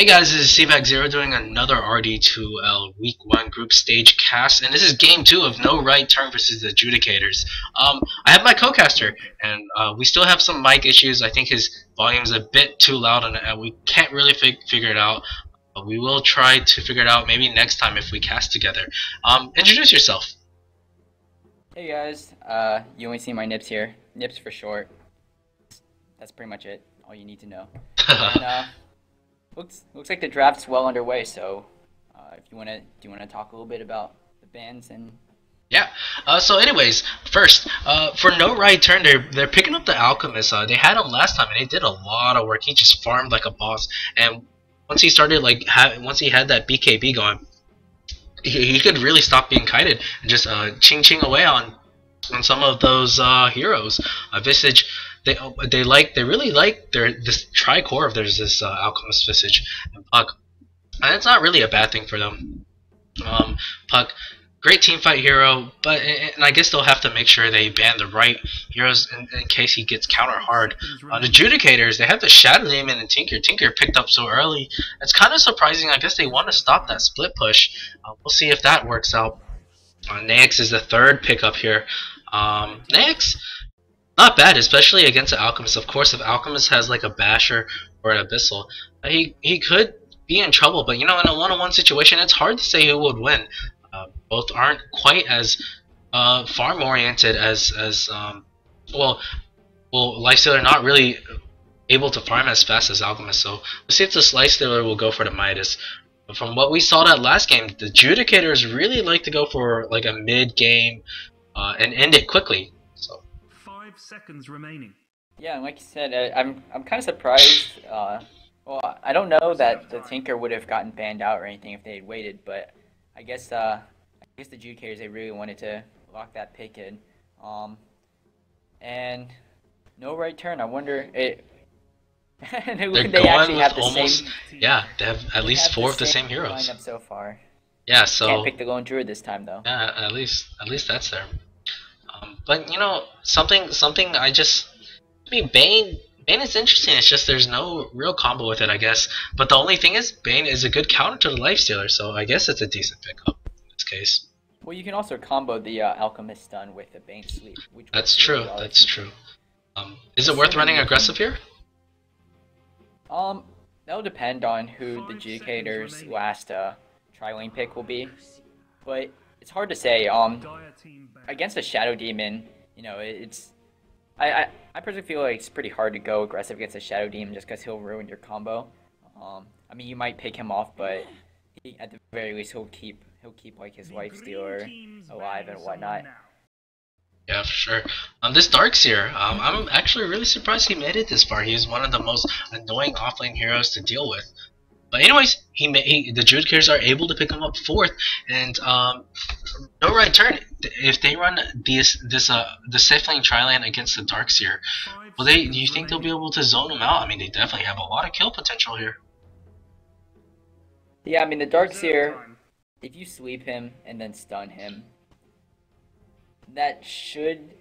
Hey guys, this is CBAC0 doing another RD2L Week 1 Group Stage cast, and this is Game 2 of No Right Turn versus the Judicators. I have my co-caster, and we still have some mic issues. I think his volume's a bit too loud, and we can't really figure it out. But we will try to figure it out maybe next time if we cast together. Introduce yourself. Hey guys, you only see my nips here. Nips for short. That's pretty much it. All you need to know. And, looks like the draft's well underway. So, if do you wanna talk a little bit about the bans and? Yeah. So, anyways, first, for No Right Turn, they're picking up the Alchemist. They had him last time, and he did a lot of work. He just farmed like a boss, and once he started once he had that BKB going, he could really stop being kited and just ching away on some of those heroes. Visage, they really like this tri-core of theirs, this Alchemist, Visage, and Puck, and it's not really a bad thing for them. Puck, great teamfight hero, but and I guess they'll have to make sure they ban the right heroes in case he gets counter hard. The Judicators, they have the Shadow Demon and Tinker. Tinker picked up so early. It's kind of surprising. I guess they want to stop that split push. We'll see if that works out. Naix is the third pickup here. Naix, not bad, especially against the Alchemist. Of course, if Alchemist has like a Basher or an Abyssal, he could be in trouble. But you know, in a one-on-one situation, it's hard to say who would win. Both aren't quite as farm-oriented as Lifestealer, not really able to farm as fast as Alchemist. So we'll see if this Lifestealer will go for the Midas. From what we saw that last game, the Judicators really like to go for like a mid-game and end it quickly. So 5 seconds remaining. Yeah, like you said, I'm kind of surprised. Well, I don't know that the Tinker would have gotten banned out or anything if they had waited, but I guess the Judicators, they really wanted to lock that pick in. And No Right Turn, I wonder they're they actually have the almost same. Yeah, they have at least 4 of the same heroes. Lineup so far. Yeah, so Can't pick the Lone Druid this time though. yeah, at least that's there. But you know, something I mean, Bane is interesting. It's just there's no real combo with it, I guess. But the only thing is, Bane is a good counter to the Lifestealer, so I guess it's a decent pickup in this case. Well, you can also combo the Alchemist stun with the Bane Sleep. That's true. That's true. Is it worth running aggressive here? That'll depend on who the Judicators' last tri-lane pick will be, but it's hard to say. Against a Shadow Demon, you know, I personally feel like it's pretty hard to go aggressive against a Shadow Demon just because he'll ruin your combo. I mean, you might pick him off, but at the very least he'll keep like his Lifestealer alive and whatnot. Yeah, for sure. This Darkseer, I'm actually really surprised he made it this far. He's one of the most annoying offlane heroes to deal with. But anyways, the Judicators are able to pick him up 4th, and No Right Turn. If they run the safe lane tri-lane against the Darkseer, do you think they'll be able to zone him out? I mean, they definitely have a lot of kill potential here. Yeah, I mean the Darkseer, if you sweep him and then stun him, that should,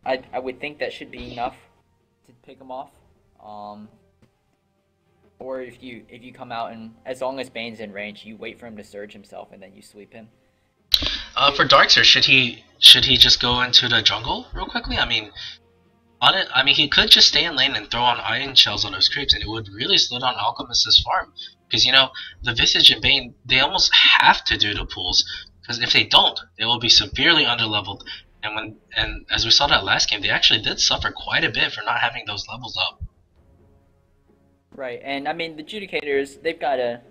I would think that should be enough to pick him off. Or if you come out and as long as Bane's in range, you wait for him to surge himself and then you sweep him. For Darkseer, should he just go into the jungle real quickly? I mean, he could just stay in lane and throw on iron shells on those creeps, and it would really slow down Alchemist's farm. Because you know, the Visage and Bane, they almost have to do the pulls. Because if they don't, they will be severely underleveled. And as we saw that last game, they actually did suffer quite a bit for not having those levels up. Right, and I mean the Judicators, they've got to,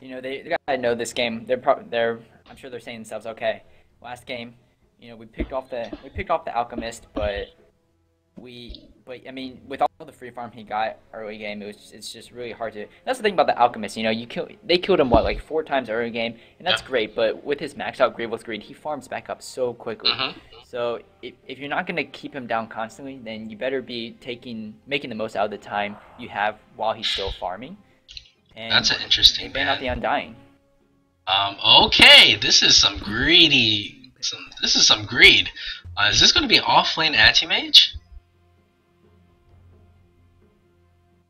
you know, they gotta know this game. I'm sure they're saying to themselves, okay, last game, you know, we picked off the Alchemist, but I mean, with all the free farm he got early game, it's just really hard to. That's the thing about the Alchemist, you know, they killed him like 4 times early game, and that's great. But with his maxed out Gravel's Greed, he farms back up so quickly. So if you're not gonna keep him down constantly, then you better be making the most out of the time you have while he's still farming. And that's an interesting ban out the Undying. Okay, this is some greedy. This is some greed. Is this gonna be off-lane anti-mage?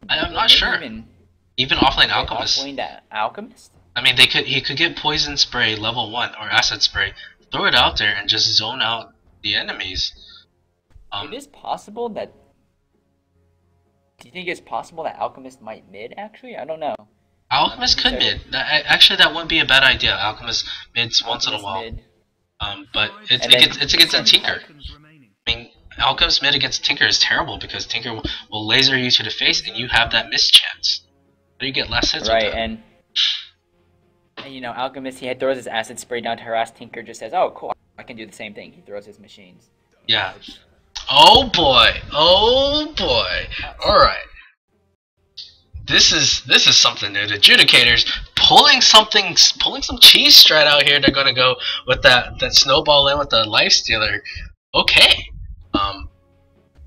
I'm not sure. Even offlane They Alchemist. offlane that Alchemist? I mean, he could get Poison Spray level 1 or Acid Spray, throw it out there, and just zone out the enemies. It is possible that. Do you think it's possible that Alchemist might mid? Actually, I don't know. Alchemist could mid. Actually, that wouldn't be a bad idea. Alchemist mids once in a while. Mid. But it's And then against a Tinker. Seconds remaining. I mean, Alchemist mid against Tinker is terrible because Tinker will laser you to the face and you have that miss chance. So you get less hits. Right, with that. and you know, Alchemist, he throws his acid spray down to harass Tinker, just says, oh, cool, I can do the same thing. He throws his machines. Yeah. Oh boy. Oh boy. Alright. This is something new. The Judicators pulling some cheese strat out here. They're gonna go with that snowball in with the life stealer. Okay.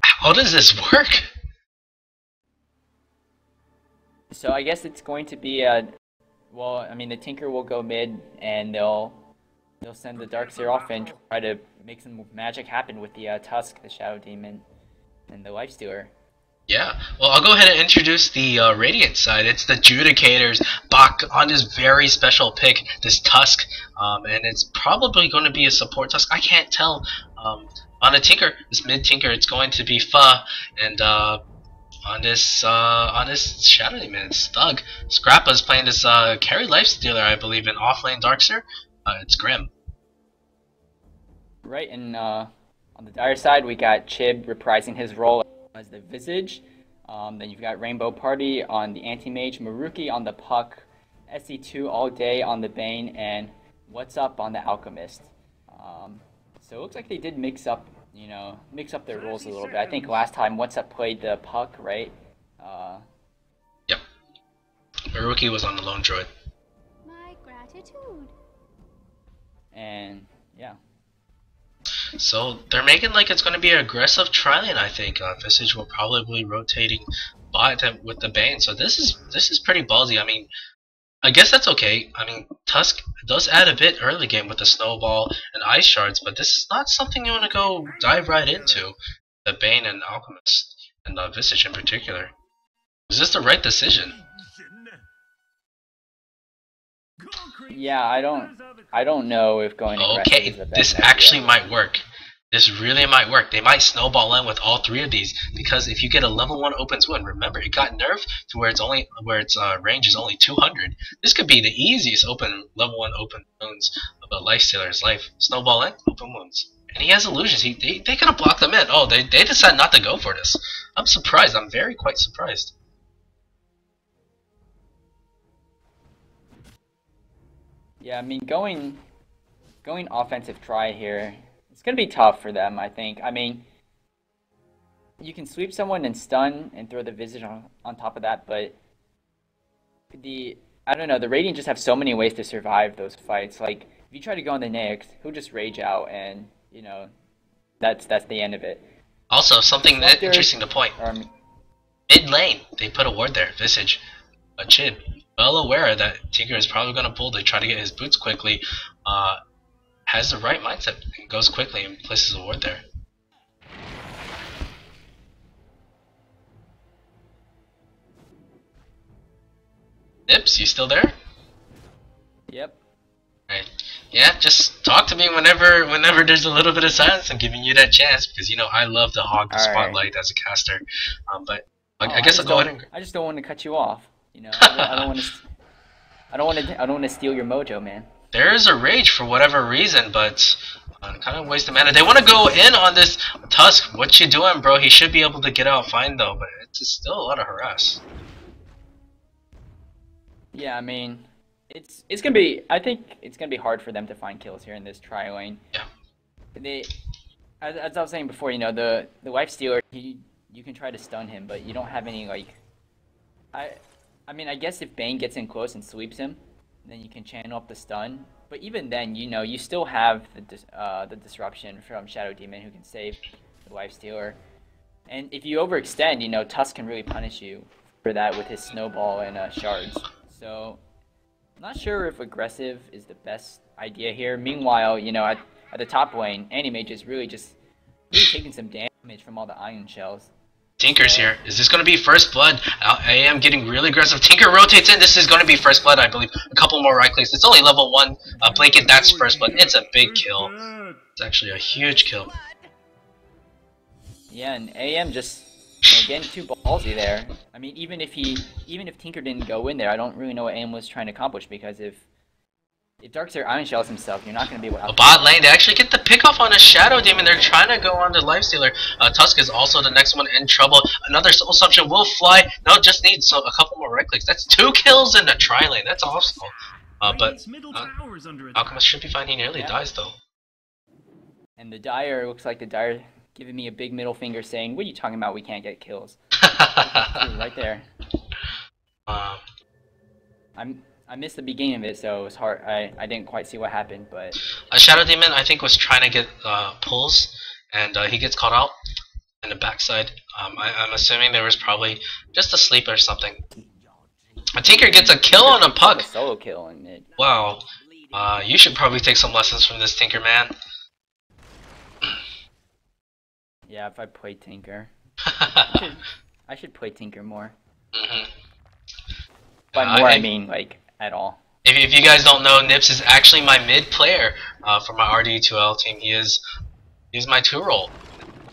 How does this work? So I guess it's going to be well, I mean, the Tinker will go mid, and they'll send the Darkseer off and try to make some magic happen with the Tusk, the Shadow Demon, and the Lifestealer. Yeah, well, I'll go ahead and introduce the Radiant side. It's the Judicators back on this very special pick, this Tusk, and it's probably going to be a support Tusk. I can't tell. On a Tinker, this mid Tinker, it's going to be Fa, and on this Shadow Demon, it's Thug. Scrappa's playing this carry Lifestealer, I believe, in offlane Darkseer. It's Grim. Right, and on the Dire side, we got Chib reprising his role as the Visage. Then you've got Rainbow Party on the Anti-Mage, Maruki on the Puck, SE2 all day on the Bane, and What's Up on the Alchemist. So it looks like they did mix up their roles a little bit. I think last time What's Up played the Puck, right? Yep. Maruki was on the Lone Droid. My gratitude. And yeah. So they're making like it's going to be an aggressive tri-lane. I think Visage will probably be rotating bot with the Bane. So this is pretty ballsy. I mean, I guess that's okay. I mean, Tusk does add a bit early game with the snowball and ice shards, but this is not something you want to go dive right into. The Bane and Alchemist and Visage in particular. Is this the right decision? Yeah, I don't know if going aggressive Okay, is the best this idea. actually might work. This really might work. They might snowball in with all three of these because if you get a level 1 open wound, remember it got nerfed to where its range is only 200. This could be the easiest level 1 open wounds of a Lifestealer's life. Snowball in, open wounds. And he has illusions. They could have blocked them in. Oh, they decided not to go for this. I'm surprised. I'm quite surprised. Yeah, I mean, going offensive try here, it's going to be tough for them, I think. I mean, you can sweep someone and stun and throw the Visage on top of that, but I don't know, the Radiant just have so many ways to survive those fights. Like, if you try to go on the Nyx, he'll just rage out, and, you know, that's the end of it. Also, something interesting to point. Mid lane, they put a ward there, Visage. A Chib, well aware that Tinker is probably going to pull to try to get his boots quickly, has the right mindset and goes quickly and places a ward there. Nips, you still there? Yep. Right. Yeah, just talk to me whenever there's a little bit of silence. I'm giving you that chance because you know I love to hog the spotlight as a caster. But I guess I'll go ahead and. I just don't want to cut you off. You know, I don't want to steal your mojo, man. There is a rage for whatever reason, but kind of waste of mana. They want to go in on this Tusk. What you doing, bro? He should be able to get out fine though, but it's still a lot of harass. Yeah, I mean, it's gonna be. I think it's gonna be hard for them to find kills here in this tri lane. Yeah. As I was saying before, you know, the Lifestealer, you can try to stun him, but you don't have any like. I mean, I guess if Bane gets in close and sweeps him, then you can channel up the stun. But even then, you know, you still have the disruption from Shadow Demon who can save the Lifestealer. And if you overextend, you know, Tusk can really punish you for that with his snowball and shards. So I'm not sure if aggressive is the best idea here. Meanwhile, you know, at the top lane, Anti-Mage is really taking some damage from all the iron shells. Tinker's here. Is this going to be first blood? AM getting really aggressive. Tinker rotates in. This is going to be first blood, I believe. A couple more right clicks. It's only level 1. Blanket, that's first blood. It's a big kill. It's actually a huge kill. Yeah, and AM just getting too ballsy there. I mean, even if Tinker didn't go in there, I don't really know what AM was trying to accomplish, because if Darkseer Iron Shells himself, you're not going to be able to... Bot lane, they actually get the pick off on a Shadow Demon. They're trying to go on to Lifestealer. Tusk is also the next one in trouble. Another Soul Assumption will fly. No, just needs a couple more right clicks. That's 2 kills in the tri-lane. That's awesome. But Alchemist should be fine. He nearly dies, though. And the Dire, looks like the Dire giving me a big middle finger saying, what are you talking about? We can't get kills. Right there. I missed the beginning of it, so it was hard. I didn't quite see what happened, but... A Shadow Demon, I think, was trying to get pulls, and he gets caught out in the backside. I'm assuming there was probably just a sleep or something. A Tinker gets a kill on a puck! A solo kill in mid. Wow. You should probably take some lessons from this Tinker, man. Yeah, if I play Tinker. I should play Tinker more. By more, I mean, like, at all. If you guys don't know, Nips is actually my mid player for my RD2L team. He's my 2-role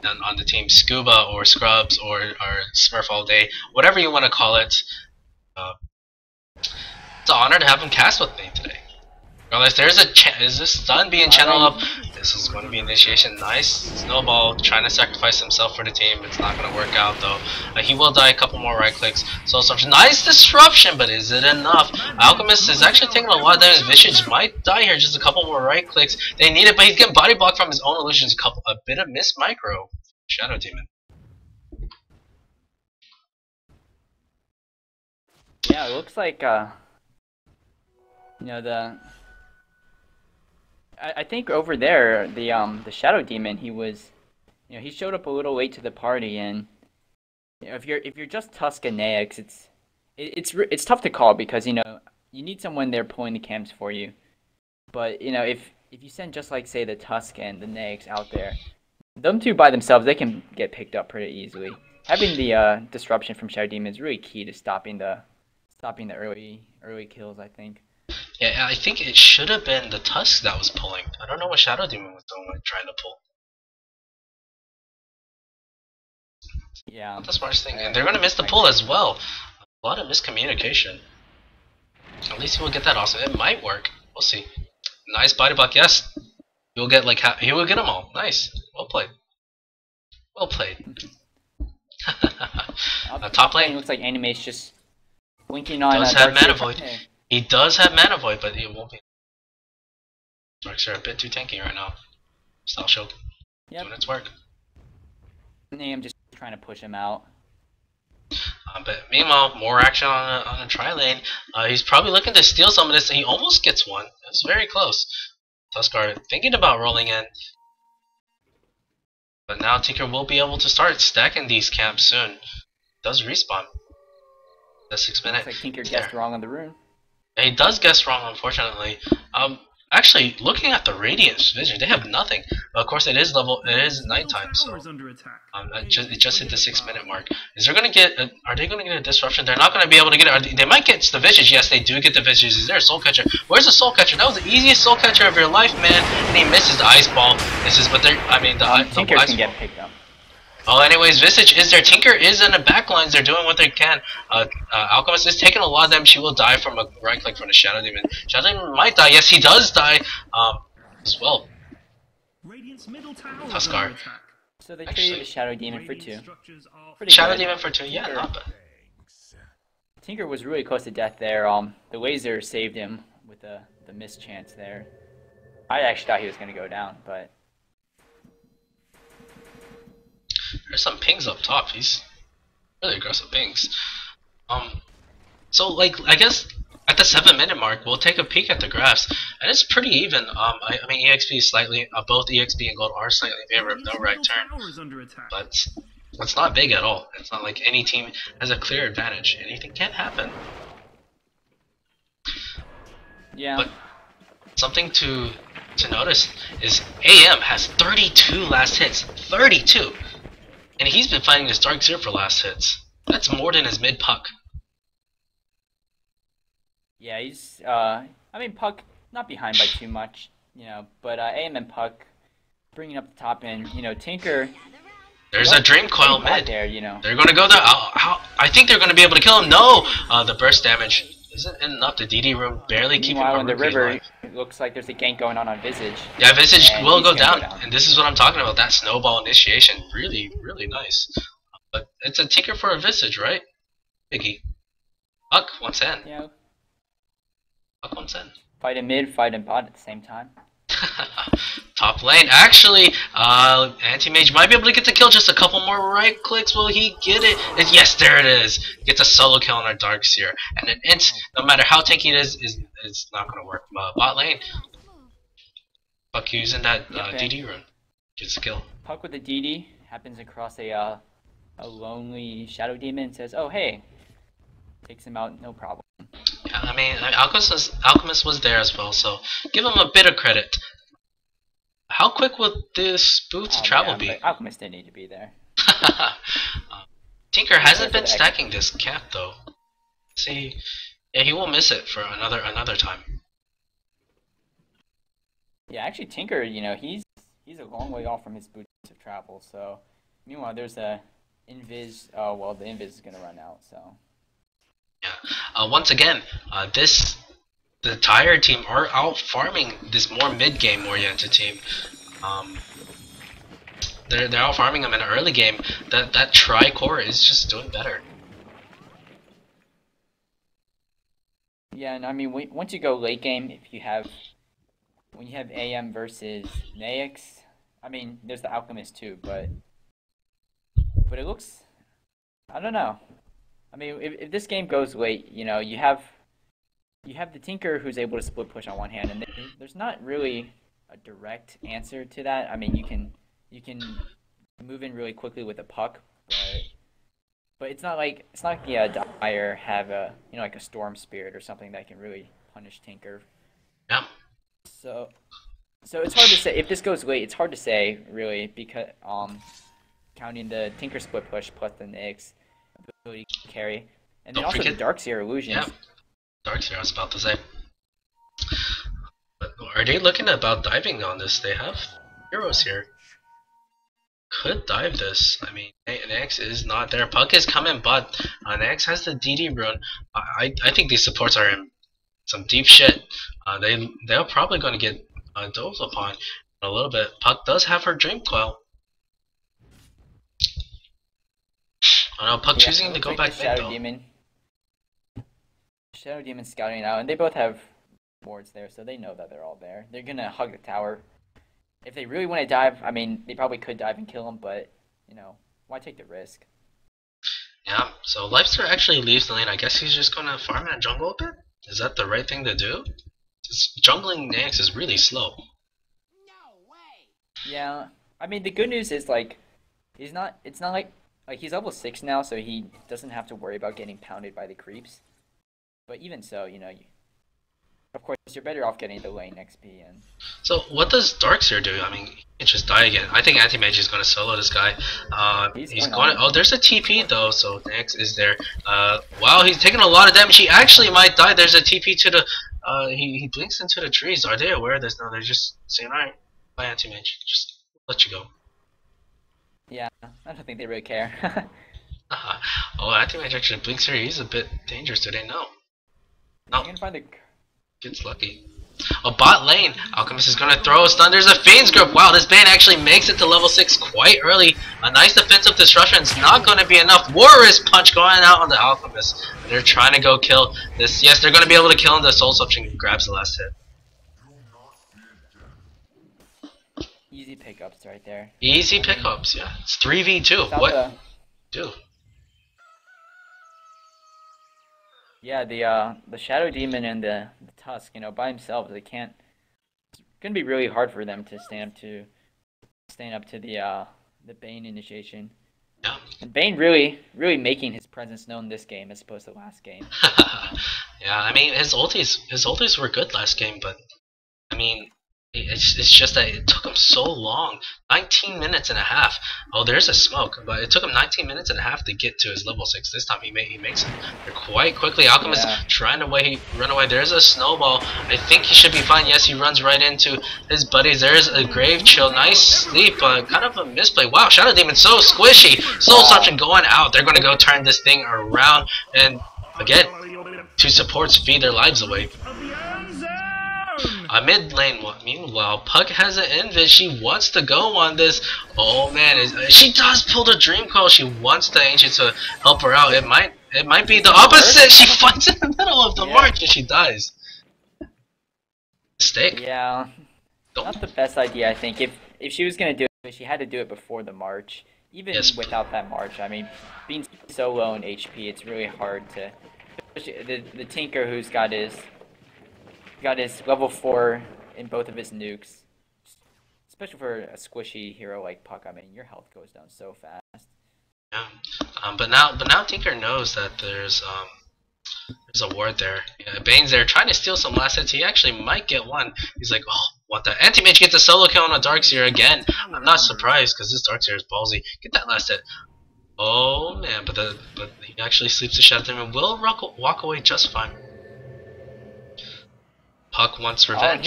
on the team. Scuba or Scrubs or Smurf all day, whatever you want to call it. It's an honor to have him cast with me today. Well, if there's is this stun being channeled up? This is going to be initiation. Nice. Snowball trying to sacrifice himself for the team. It's not going to work out though. He will die a couple more right clicks. So nice disruption, but is it enough? Alchemist is actually taking a lot of damage. Visage might die here. Just a couple more right clicks. They need it, but he's getting body blocked from his own illusions. A bit of miss micro. Shadow Demon. Yeah, it looks like you know, I think over there the Shadow Demon, he showed up a little late to the party, and you know, if you're just Tusk and Naix, it's tough to call, because you need someone there pulling the camps for you. But if you send just like, say, the Tusk and the Naix out there, them two by themselves, they can get picked up pretty easily. Having the disruption from Shadow Demon is really key to stopping the early kills, I think. Yeah, I think it should have been the Tusk that was pulling. I don't know what Shadow Demon was doing, like, trying to pull. Yeah. Not the smartest thing, and they're gonna miss the pull as well. A lot of miscommunication. At least he will get that awesome. It might work. We'll see. Nice body block. Yes, he will get he will get them all. Nice. Well played. Well played. Top lane looks like Anime's just winking on. Does have Mana Void. He does have Mana Void, but it won't be. Darkseer a bit too tanky right now. Style Shield. Doing its work. I'm just trying to push him out. But meanwhile, more action on a tri-lane. He's probably looking to steal some of this. He almost gets one. It was very close. Tuskar thinking about rolling in. But now Tinker will be able to start stacking these camps soon. Does respawn. The 6 minute. Looks like Tinker guessed wrong on the rune. He does guess wrong, unfortunately. Actually, looking at the Radiant's vision, they have nothing. Of course, it is nighttime, so it just hit the 6 minute mark. Is there gonna get? Are they gonna get a disruption? They're not gonna be able to get it. They might get the Visage. Yes, they do get the Visage. Is there a Soul Catcher? Where's the Soul Catcher? That was the easiest Soul Catcher of your life, man. And he misses the Ice Ball. Misses, but the Tinker Ice can Ball. get picked up. Oh, anyways, Visage is there. Tinker is in the backlines. They're doing what they can. Alchemist is taking a lot of damage. She will die from a right click from the Shadow Demon. Shadow Demon might die. Yes, he does die. As well. Tuskar. So they traded the Shadow Demon for 2. Shadow Demon for 2. Yeah, not bad. Tinker was really close to death there. The laser saved him with the missed chance there. I actually thought he was gonna go down, but. There's some pings up top. He's really aggressive pings. So like I guess at the 7 minute mark, we'll take a peek at the graphs, and it's pretty even. I mean EXP is slightly both EXP and Gold are slightly in favor of no right turn, but it's not big at all. It's not like any team has a clear advantage. Anything can happen. Yeah. But something to notice is AM has 32 last hits. 32. And he's been fighting this Dark Zero for last hits. That's more than his mid puck. Yeah, he's I mean Puck not behind by too much, you know, but AM and Puck bringing up the top end, you know, Tinker. There's a Dream Coil mid. There, you know. They're gonna go there. I think they're gonna be able to kill him. No, the burst damage isn't enough. The DD room barely keeping Meanwhile, in the Haruki river, alive. it looks like there's a gank going on Visage. Yeah, Visage and will he's go gonna down, and this is what I'm talking about. That snowball initiation, really, really nice. But it's a Tinker for a Visage, right? Biggie. Puck 110. Yeah. Puck 110. Fight in mid, fight in bot at the same time. Top lane. Actually, Anti-Mage might be able to get the kill. Just a couple more right clicks. Will he get it? Yes, there it is. Gets a solo kill on our Darkseer. And an int, no matter how tanky it is not going to work. Bot lane. Puck using that DD rune. Gets a kill. Puck with the DD happens across a lonely Shadow Demon and says, oh, hey. Takes him out, no problem. Yeah, I mean, Alchemist was there as well, so give him a bit of credit. How quick would this boots travel be? Alchemist didn't need to be there. Tinker hasn't been stacking this cap though. See, yeah, he will miss it for another time. Yeah, actually, Tinker, you know, he's a long way off from his boots of travel. So, meanwhile, there's a Invis. Oh well, the Invis is gonna run out. So. Yeah. Once again, the Tire team are out farming this more mid-game oriented team. They're out farming them in the early game. That tri-core is just doing better. Yeah, and I mean, once you go late game, when you have AM versus Naix, I mean, there's the Alchemist too, but it looks, I don't know. I mean, if this game goes late, you know, you have the Tinker who's able to split push on one hand, and there's not really a direct answer to that. I mean, you can move in really quickly with a puck, but it's not like the Dire have a like a Storm Spirit or something that can really punish Tinker. Yeah. So it's hard to say if this goes late. It's hard to say really because counting the Tinker split push plus the Nyx ability to carry, and then also the Darkseer illusions. Yeah, Darkseer. I was about to say. But are they looking about diving on this? They have heroes here. Could dive this. I mean, Nyx is not there. Puck is coming, but Nyx has the DD rune. I think these supports are in some deep shit. They're probably going to get dove upon in a little bit. Puck does have her Dream Coil. I know Puck choosing to go back mid though. Shadow Demon scouting it out, and they both have wards there, so they know that they're all there. They're gonna hug the tower. If they really want to dive, I mean, they probably could dive and kill him, but you know, why take the risk? Yeah. So Lifester actually leaves the lane. I guess he's just gonna farm in a jungle a bit. Is that the right thing to do? Just jungling Nyx is really slow. No way. Yeah, I mean, the good news is like, it's not like he's level 6 now, so he doesn't have to worry about getting pounded by the creeps. But even so, you know, of course, you're better off getting the lane XP. And so what does Darkseer do? I mean, he can just die again. I think Anti-Mage is going to solo this guy. He's going. Oh, there's a TP though, so Nyx is there. Wow, he's taking a lot of damage. He actually might die. There's a TP to the. He blinks into the trees. Are they aware of this? No, they're just saying, all right, bye, Anti-Mage. Just let you go. Yeah, I don't think they really care. Oh, Anti-Mage actually blinks here. He's a bit dangerous. Do they know? No. You can find the. Gets lucky. A bot lane. Alchemist is gonna throw a stun. There's a Fiends group. Wow, this band actually makes it to level 6 quite early. A nice defensive disruption is not gonna be enough. Warrior's punch going out on the Alchemist. They're trying to go kill this. Yes, they're gonna be able to kill him. The Soul Suction grabs the last hit. Easy pickups right there. Easy pickups, yeah. It's 3v2. What? Do? Yeah, the Shadow Demon and the Tusk, you know, by themselves, they can't. It's gonna be really hard for them to stand up to the Bane initiation. Yeah. And Bane really making his presence known this game as opposed to last game. Yeah, I mean his ultis were good last game, but I mean It's just that it took him so long. 19 minutes and a half. Oh, there's a smoke, but it took him 19 minutes and a half to get to his level 6. This time he makes it quite quickly. Alchemist trying to run away. There's a snowball. I think he should be fine. Yes, he runs right into his buddies. There's a grave chill. Nice sleep. Kind of a misplay. Wow, Shadow Demon so squishy. Soul Assumption going out. They're going to go turn this thing around. And again, two supports feed their lives away. Mid lane, meanwhile, Puck has an invis. She wants to go on this. Oh man, she does pull the dream call. She wants the ancient to help her out. It might be the opposite. She fights in the middle of the march and she dies. Mistake. Yeah, not the best idea. I think if she was gonna do it, she had to do it before the march. Even without that march, I mean, being so low in HP, it's really hard to. The Tinker who's got his level 4 in both of his nukes. Especially for a squishy hero like Puck, I mean, your health goes down so fast. Yeah, but now Tinker knows that there's a ward there. Yeah, Bane's there trying to steal some last hits. He actually might get one. He's like, oh, what the? Anti-Mage gets a solo kill on a Darkseer again. I'm not surprised because this Darkseer is ballsy. Get that last hit. Oh man, but he actually sleeps the Shadow Demon and will walk away just fine. Puck wants revenge.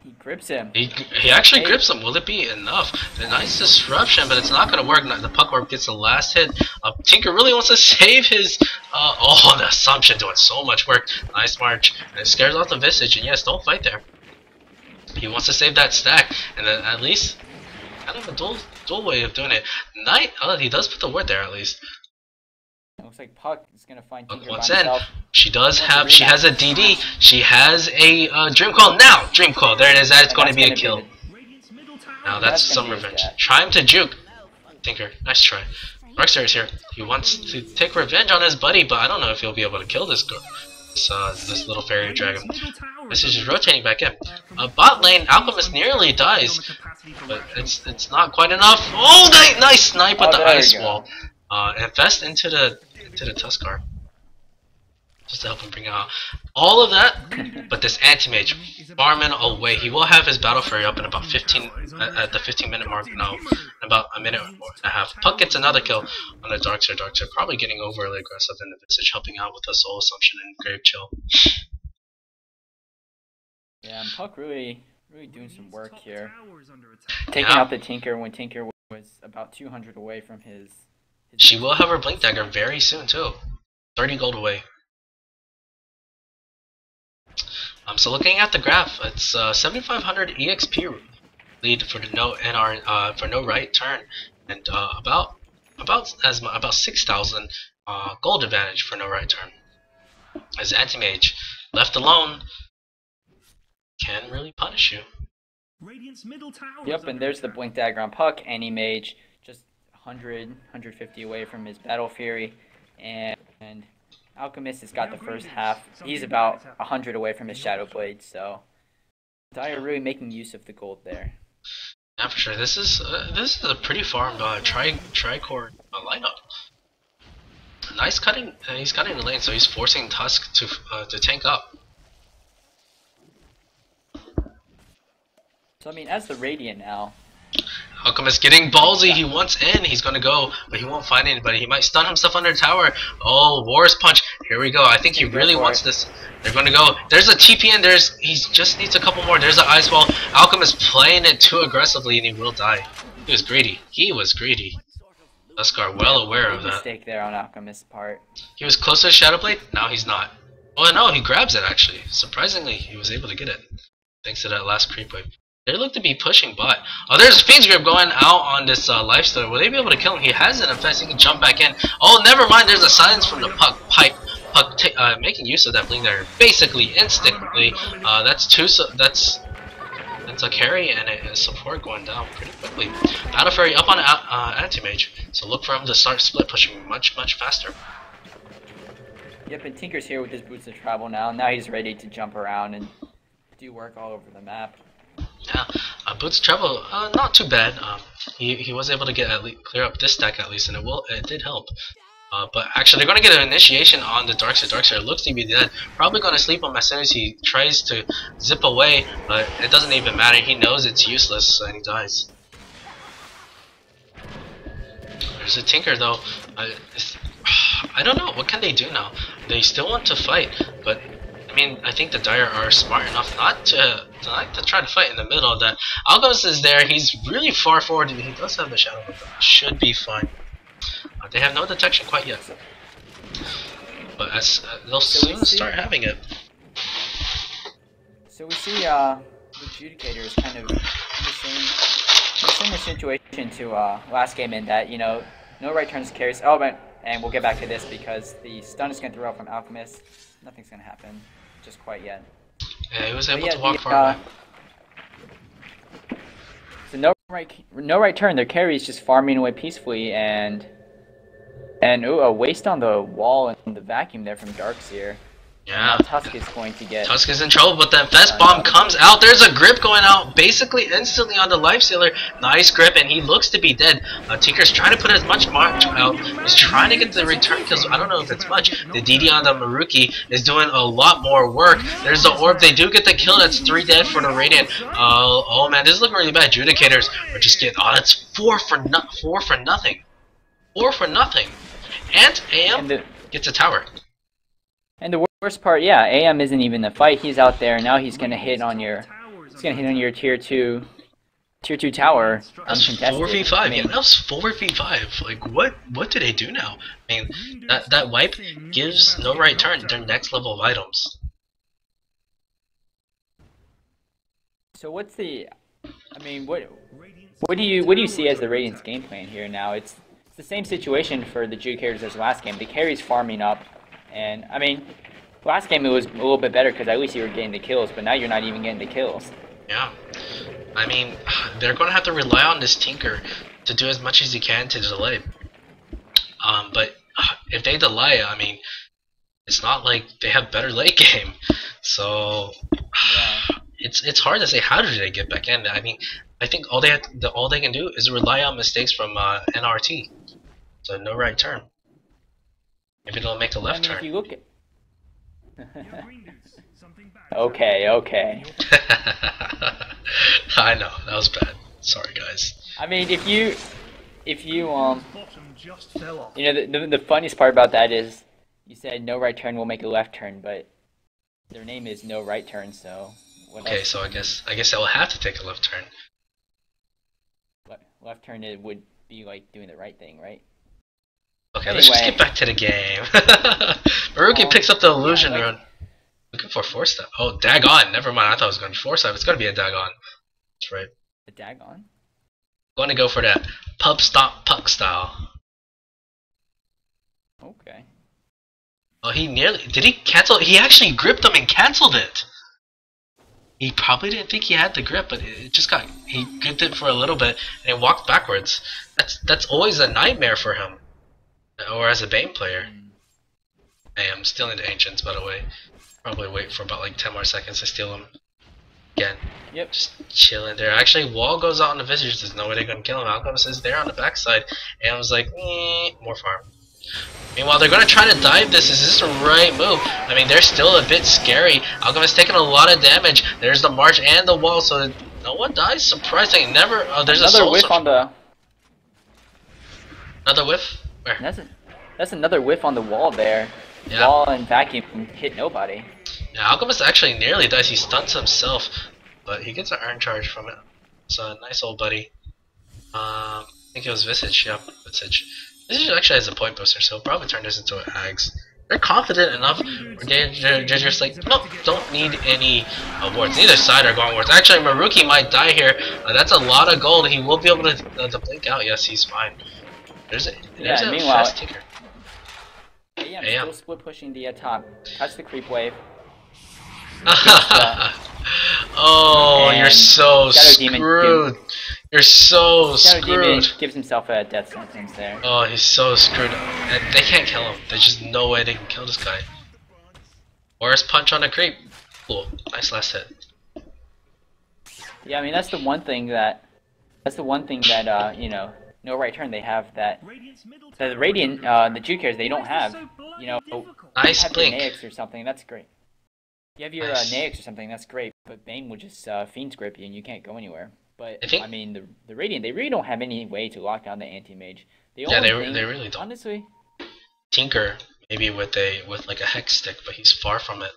He grips him. He actually grips him. Will it be enough? A nice disruption, but it's not going to work. The Puck Orb gets the last hit. Tinker really wants to save his... oh, the Assumption doing so much work. Nice march. And it scares off the Visage. And yes, don't fight there. He wants to save that stack. And then at least... kind of a dual way of doing it. He does put the word there at least. It looks like Puck is gonna find Tinker once by in, himself. she has a DD. She has a Dream Coil now. Dream Coil. There it is. That's going to be a kill. Now that's some revenge. Try him to juke. Tinker, nice try. Darkseer is here. He wants to take revenge on his buddy, but I don't know if he'll be able to kill this girl. This little fairy dragon. This is just rotating back in. Bot lane, Alchemist nearly dies, but it's not quite enough. Oh, nice snipe with the ice wall. Invest into the Tuskar just to help him bring out all of that. But this Anti-Mage farming away. He will have his Battle Fury up in about 15 at the 15-minute mark. No, in about a minute and a half. Puck gets another kill on the Darkseer. Darkseer probably getting overly aggressive in the Visage, helping out with the Soul Assumption and Grave Chill. Yeah, and Puck really doing some work here. Taking out the Tinker when Tinker was about 200 away from his. She will have her Blink Dagger very soon too. 30 gold away. So looking at the graph, it's 7,500 EXP lead for the no right turn, and about 6,000 gold advantage for no right turn. As Anti-Mage left alone can really punish you. Yep, and there's the Blink Dagger on Puck. Anti-Mage just 150 away from his Battle Fury, and Alchemist has got the first half. He's about 100 away from his Shadow Blade, so Dire really making use of the gold there. Yeah, for sure. This is a pretty farmed tricore lineup. Nice cutting. He's cutting the lane, so he's forcing Tusk to tank up. So I mean, as the Radiant now. Alchemist getting ballsy. He wants in. He's gonna go, but he won't find anybody. He might stun himself under the tower. Oh, War's Punch. Here we go. I think he really wants this. They're gonna go. There's a TP in. He just needs a couple more. There's an Ice Wall. Alchemist playing it too aggressively, and he will die. He was greedy. Tuskar well aware of that. Mistake there on Alchemist's part. He was close to his Shadow Blade. Now he's not. Oh no, he grabs it actually. Surprisingly, he was able to get it thanks to that last creep wave. They look to be pushing bot. Oh, there's Fiend's Grip going out on this lifesteal. Will they be able to kill him? He has an effect. He can jump back in. Oh, never mind. There's a silence from the Puck. Making use of that blink there. Basically, instantly. That's a carry and a support going down pretty quickly. Battle Fury up on Anti-Mage. So look for him to start split pushing much faster. Yep, and Tinker's here with his boots of travel now. Now he's ready to jump around and do work all over the map. Yeah, Boots Travel, not too bad. He was able to get clear up this stack at least, and it did help. But actually, they're gonna get an initiation on the Darkseid. Darkseid looks to be dead. Probably gonna sleep him as soon as he tries to zip away, but it doesn't even matter. He knows it's useless, and he dies. There's a Tinker though. I don't know. What can they do now? They still want to fight, but I mean, I think the Dire are smart enough not to try to fight in the middle of that. Algos is there. He's really far forward. He does have the Shadow, but should be fine. They have no detection quite yet, but as they'll soon start having it. So we see the Judicators kind of in a similar situation to last game in that, you know, no right turns carries. Oh, and we'll get back to this because the stun is going to throw out from Alchemist. Nothing's going to happen just quite yet. Yeah, he was able to walk far away. So no right turn. Their carry is just farming away peacefully, and ooh, a waste on the wall and the vacuum there from Darkseer. Yeah. Tusk is going to get. Tusk is in trouble, but then Fest Bomb comes out. There's a grip going out, basically instantly on the Lifestealer. Nice grip, and he looks to be dead. Tinker's trying to put as much march out. He's trying to get the return kills. I don't know if it's much. The DD on the Maruki is doing a lot more work. There's the orb. They do get the kill. That's 3 dead for the Radiant. Oh man, this is looking really bad. Judicators are just getting. Oh, that's 4 for nothing. 4 for nothing. And AM gets a tower. And the worst part, yeah, AM isn't even in the fight. He's out there now. He's gonna hit on your tier 2 tower. That's 4v5. I mean, yeah, that was 4v5. Like, what do they do now? I mean, that wipe gives no right turn their next level of items. So what's the? I mean, what do you see as the Radiant's game plan here now? It's the same situation for the Judicators as last game. The carry's farming up, and I mean, last game it was a little bit better because at least you were getting the kills, but now you're not even getting the kills. Yeah, I mean, they're going to have to rely on this Tinker to do as much as he can to delay. But if they delay, I mean, it's not like they have better late game, so yeah. It's hard to say how do they get back in. I mean, I think all they can do is rely on mistakes from NRT. So no right turn. Maybe they'll make a left turn. If you look at okay. I know, that was bad. Sorry guys. I mean, if you you know, the funniest part about that is you said no right turn will make a left turn, but their name is no right turn, so what okay, else? so I guess I will have to take a left turn. Left turn, it would be like doing the right thing, right? Okay, anyway. Let's just get back to the game. Maruki picks up the illusion rune. Looking for 4-step. Oh, Dagon. Never mind. I thought it was going to be 4-step. It's going to be a Dagon. That's right. A Dagon? Going to go for that pub stop puck style. Okay. Oh, he nearly. Did he cancel? He actually gripped him and canceled it. He probably didn't think he had the grip, but it just got. He gripped it for a little bit and it walked backwards. That's always a nightmare for him. Or as a Bane player. Hey, I'm stealing the Ancients, by the way. Probably wait for about like 10 more seconds to steal them. Again. Yep. Just chilling there. Actually, Wall goes out on the Visitors. There's no way they're going to kill him. Alchemist is there on the backside. And I was like, more farm. Meanwhile, they're going to try to dive this. Is this the right move? I mean, they're still a bit scary. Alchemist taking a lot of damage. There's the March and the Wall, so no one dies. Surprising. Never. Oh, there's another a whiff on the. Another whiff? Where? That's another whiff on the wall there. Yeah. Wall and vacuum hit nobody. Yeah, Alchemist actually nearly dies. He stunts himself, but he gets an earn charge from it. So nice old buddy. I think it was Visage. Yep, Visage. Visage actually has a point booster, so he'll probably turn this into an Ags. They're confident enough. They're just like, nope, don't need any awards. Neither side are going awards. Actually, Maruki might die here. That's a lot of gold. He will be able to blink out. Yes, he's fine. There's a meanwhile, fast Tinker. AM still split pushing the top. Touch the creep wave. Oh, you're so screwed. You're so Shadow Demon screwed. gives himself a death sentence there. Oh, he's so screwed. And they can't kill him. There's just no way they can kill this guy. Worst punch on a creep. Cool. Nice last hit. Yeah, I mean that's the one thing that you know, no right turn, they have that. Radiant's middle So the tower Radiant, is under the Judicators, they don't attack. have, Why is this so you know, bloody difficult? you Nice have your blink. Naix or something, that's great. You have your Nice. Naix or something, that's great, but Bane will just Fiend Grip you and you can't go anywhere. But, I think- I mean, the Radiant, they really don't have any way to lock down the Anti-Mage. The Yeah, only they thing, really don't. honestly, Tinker maybe with like a hex stick, but he's far from it.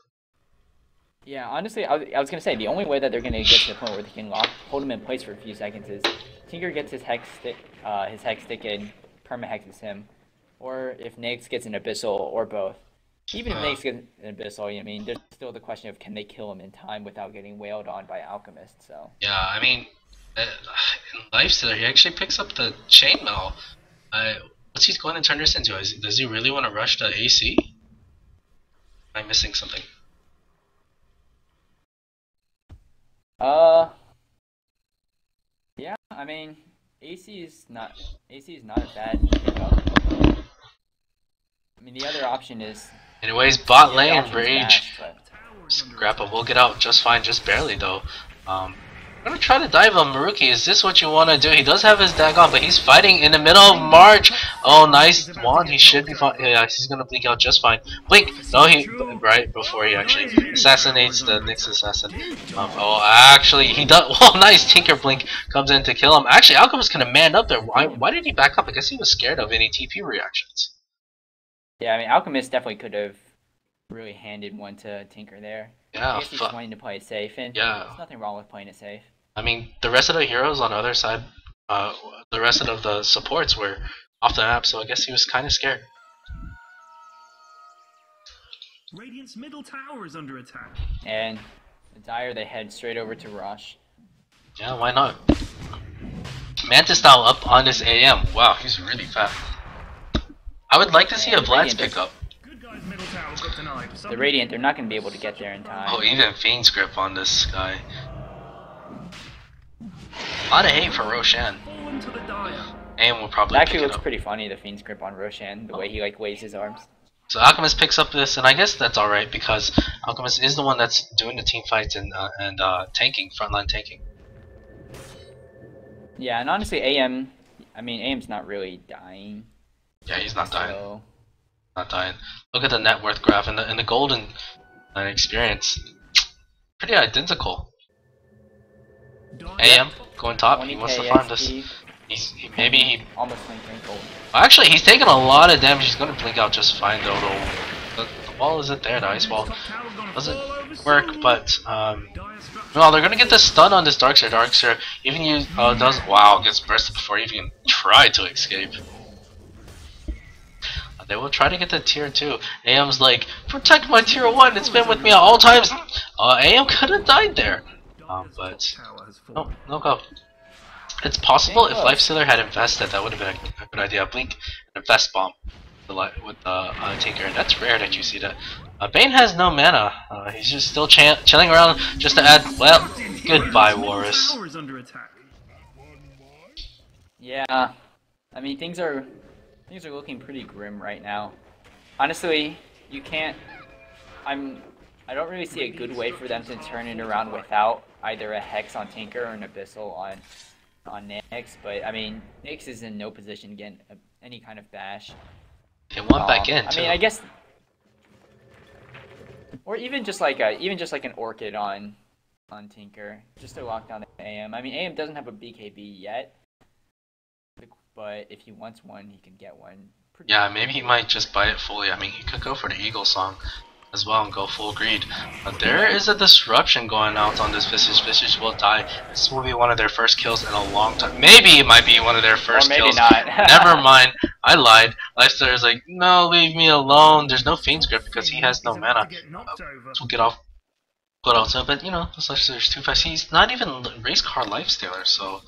yeah, honestly, I was gonna say the only way that they're gonna get to the point where they can hold him in place for a few seconds is Tinker gets his hex stick and perma hexes him, or if Naix gets an abyssal or both. Even if Naix gets an abyssal, I mean, there's still the question of can they kill him in time without getting wailed on by Alchemist. So Yeah, I mean, in Lifestealer, he actually picks up the chainmail. What's he going to turn this into? Does he really want to rush the AC? Am I missing something? yeah, I mean, AC is not a bad pickup. I mean, the other option is Anyways, bot the other lane, option is Rage. Bash, but Grappa will get out just fine, just barely though. I'm gonna try to dive on Maruki. Is this what you want to do? He does have his dag on, but he's fighting in the middle of March. Oh, nice wand. He should be fine. Yeah, he's gonna blink out just fine. Blink. No, he right before he actually assassinates the Nyx assassin. Oh, actually, he does. Oh, nice. Tinker blink comes in to kill him. Actually, Alchemist kind of manned up there. Why did he back up? I guess he was scared of any TP reactions. yeah, I mean, Alchemist definitely could have really handed one to Tinker there. Yeah. I guess he's just wanting to play it safe, and Yeah. there's nothing wrong with playing it safe. I mean, the rest of the heroes on the other side, the rest of the supports were off the map, so I guess he was kind of scared. Radiant's middle tower is under attack. And the Dire, they head straight over to Rush. Yeah, why not? Mantis now up on this AM. Wow, he's really fast. I would like to see a Vlad's pickup. Good guy's middle tower got denied. The Radiant, they're not going to be able to get there in time. Oh, even Fiend's grip on this guy. A lot of hate for Roshan. Fallen to the Dire. AM will probably It actually pick it looks up. pretty funny, the Fiend's grip on Roshan, the way he like waves his arms. So Alchemist picks up this, and I guess that's alright because Alchemist is the one that's doing the team fights and tanking, frontline tanking. Yeah, and honestly, AM, I mean, AM's not really dying. Yeah, he's not dying. So, Not dying. Look at the net worth graph and the golden experience. Pretty identical. AM going top. He wants to 20k farm this. XP, Maybe he. almost 20k gold. Actually, he's taking a lot of damage. He's gonna blink out just fine though. The wall isn't there. The ice wall doesn't work, but well, they're gonna get the stun on this Darkseer. Darkseer even use does gets bursted before he even tried to escape. They will try to get the tier 2. AM's like, protect my tier 1, it's been with me at all times. AM could have died there. But no go. It's possible if Lifestealer had invested, that would have been a good idea. Blink and invest bomb with Tinker, and that's rare that you see that. Bane has no mana. He's just still chilling around just to add. Well, goodbye, Warus. Tower is under attack. Yeah, I mean, things are looking pretty grim right now. Honestly, you can't. I don't really see a good way for them to turn it around without either a Hex on Tinker or an Abyssal on Nyx. But I mean, Nyx is in no position to get any kind of bash. They went back in. I mean, I guess, or even just like an Orchid on Tinker, just to lock down the AM. I mean, AM doesn't have a BKB yet, but if he wants one, he can get one. Yeah, maybe he might just buy it fully. I mean, he could go for the Eagle Song as well and go full greed. But there is a disruption going out on this Visage. Visage will die. This will be one of their first kills in a long time. Maybe it might be one of their first or maybe kills. not. Never mind. I lied. Lifestealer is like, no, leave me alone. There's no Fiend's Grip because he has no mana. We'll get off. Put out soon, but you know, Lifestealer's too fast. He's not even race car Lifestealer, so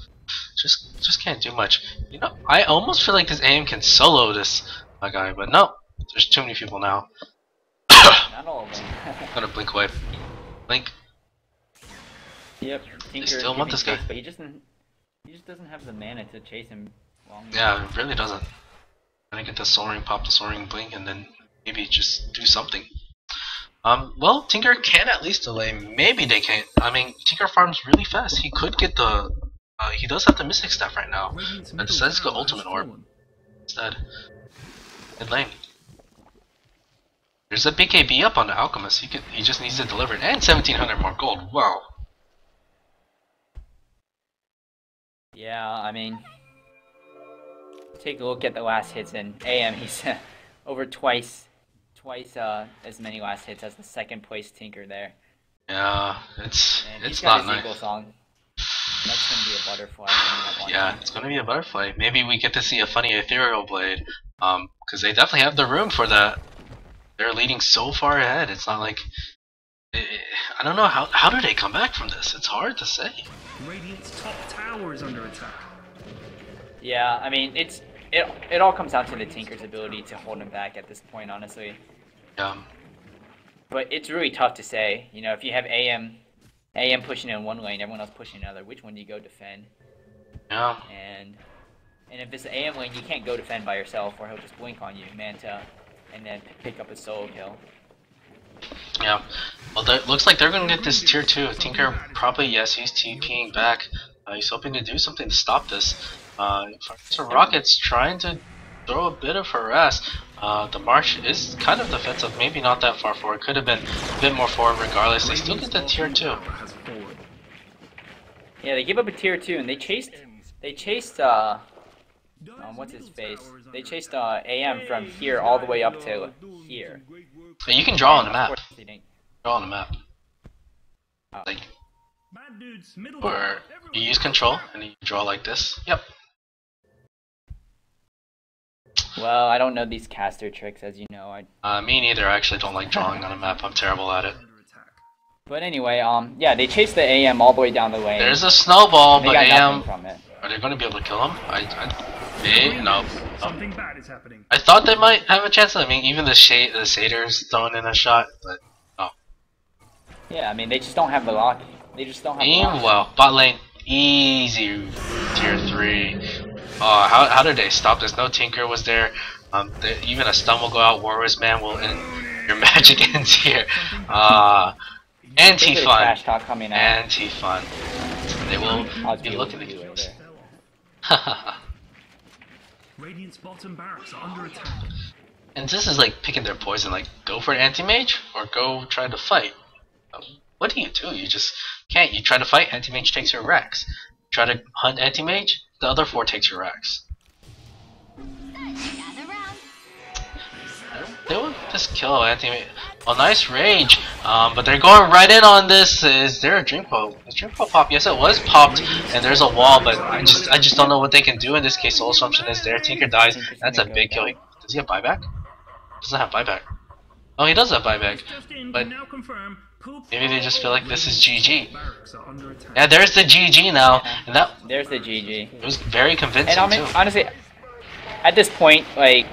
just can't do much. You know, I almost feel like this aim can solo this guy, but no. There's too many people now. Not all of them. I'm gonna blink away. Blink. Yep. Tinker still want giving this guy. chase, but he just doesn't have the mana to chase him long enough. Yeah, it really doesn't. Gonna get the soaring, pop the soaring blink, and then maybe just do something. Well, Tinker can at least delay. Maybe they can't. I mean, Tinker farms really fast. He could get the He does have the Mystic Staff right now. Radiant's But middle decides to go tower has Ultimate Orb fallen. instead. Mid lane. There's a BKB up on the Alchemist. He just needs to deliver it. And 1,700 more gold. Wow. Yeah, I mean, take a look at the last hits in AM. He's over twice as many last hits as the second place Tinker there. Yeah, And it's he's not got his nice. Eagle Song. That's gonna be a butterfly. coming up on Yeah, him. it's gonna be a butterfly. Maybe we get to see a funny ethereal blade. Because they definitely have the room for that. They're leading so far ahead. It's not like I don't know how do they come back from this. It's hard to say. Radiant's top tower is under attack. Yeah, I mean, it all comes down to the Tinker's ability to hold him back at this point, honestly. But it's really tough to say. You know, if you have AM pushing in one lane, everyone else pushing another, which one do you go defend? Yeah. And if it's the AM lane, you can't go defend by yourself, or he'll just blink on you, Manta, and then pick up a solo kill. Yeah. Well, looks like they're gonna get this tier 2. Tinker probably, yes, he's TPing back. He's hoping to do something to stop this. So Rocket's trying to throw a bit of harass. The march is kind of defensive, maybe not that far forward. Could have been a bit more forward regardless. They still get the tier 2. Has fallen. Yeah, they give up a tier 2, and they chased what's his face? They chased AM from here all the way up to here. But you can draw on the Of map. course they didn't. Draw on the map. Oh. Like, Bad dudes, middle or tower. you use control and you draw like this. Yep. Well, I don't know these caster tricks, as you know. Me neither. I actually don't like drawing on a map. I'm terrible at it. Under attack. But anyway, yeah, they chased the AM all the way down the lane. There's a snowball, They but got AM. nothing from it. Are they going to be able to kill him? No. Something bad is happening. I thought they might have a chance. I mean, even the Satyrs throwing in a shot, but no. Yeah, I mean, they just don't have the lock. They just don't have the lock. Meanwhile, bot lane, easy tier 3. Oh, how did they stop this? No Tinker was there. Even a stun will go out. Warwick's man will end. Your magic ends here. Anti-fun. Trash talk coming out. Anti-fun. They will I'll be deal looking with to you kill later. us. Radiant's bottom barracks are under attack. And this is like picking their poison. Like, go for an anti-mage or go try to fight. What do? You just can't. You try to fight, anti-mage takes your Rex. Try to hunt anti-mage, the other 4 takes your Rex. They will just kill anti-mage. Well, nice rage. But they're going right in on this. Is there a drink pop? Is drink pop pop? Yes, it was popped, and there's a wall. But I just don't know what they can do in this case. Soul Assumption is there. Tinker dies. That's a big kill. Does he have buyback? Doesn't have buyback. Oh, he does have buyback. Just in, But now confirm. maybe they just feel like this is GG. Barracks are under attack. Yeah, there's the GG now, and that There's the GG. it was very convincing And I mean, too. honestly, at this point, like,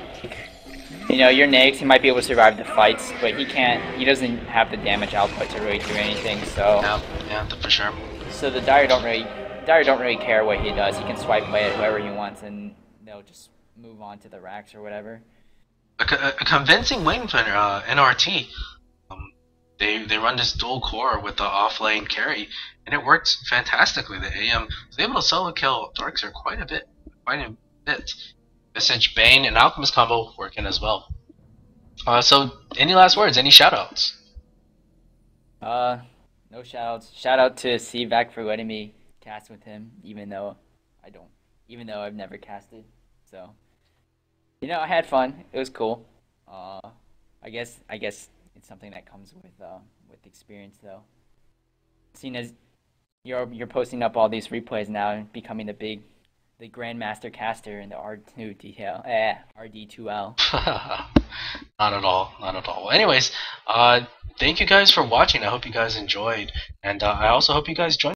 you know, your Nags, he might be able to survive the fights, but he can't. He doesn't have the damage output to really do anything. So, Yeah, for sure. so the Dire don't really care what he does. He can swipe away at whoever he wants, and they'll just move on to the racks or whatever. A convincing win for NRT. They run this dual core with the off lane carry, and it works fantastically. The AM was able to solo kill Darkseer quite a bit. Visage, Bane, and Alchemist combo working as well. So, any last words? Any shoutouts? No shoutouts. Shout out to CVAC for letting me cast with him, even though I've never casted. So, you know, I had fun. It was cool. I guess it's something that comes with experience, though. Seeing as you're posting up all these replays now and becoming the Grandmaster caster in the RD2L. Not at all. Well, anyways, thank you guys for watching. I hope you guys enjoyed, and I also hope you guys join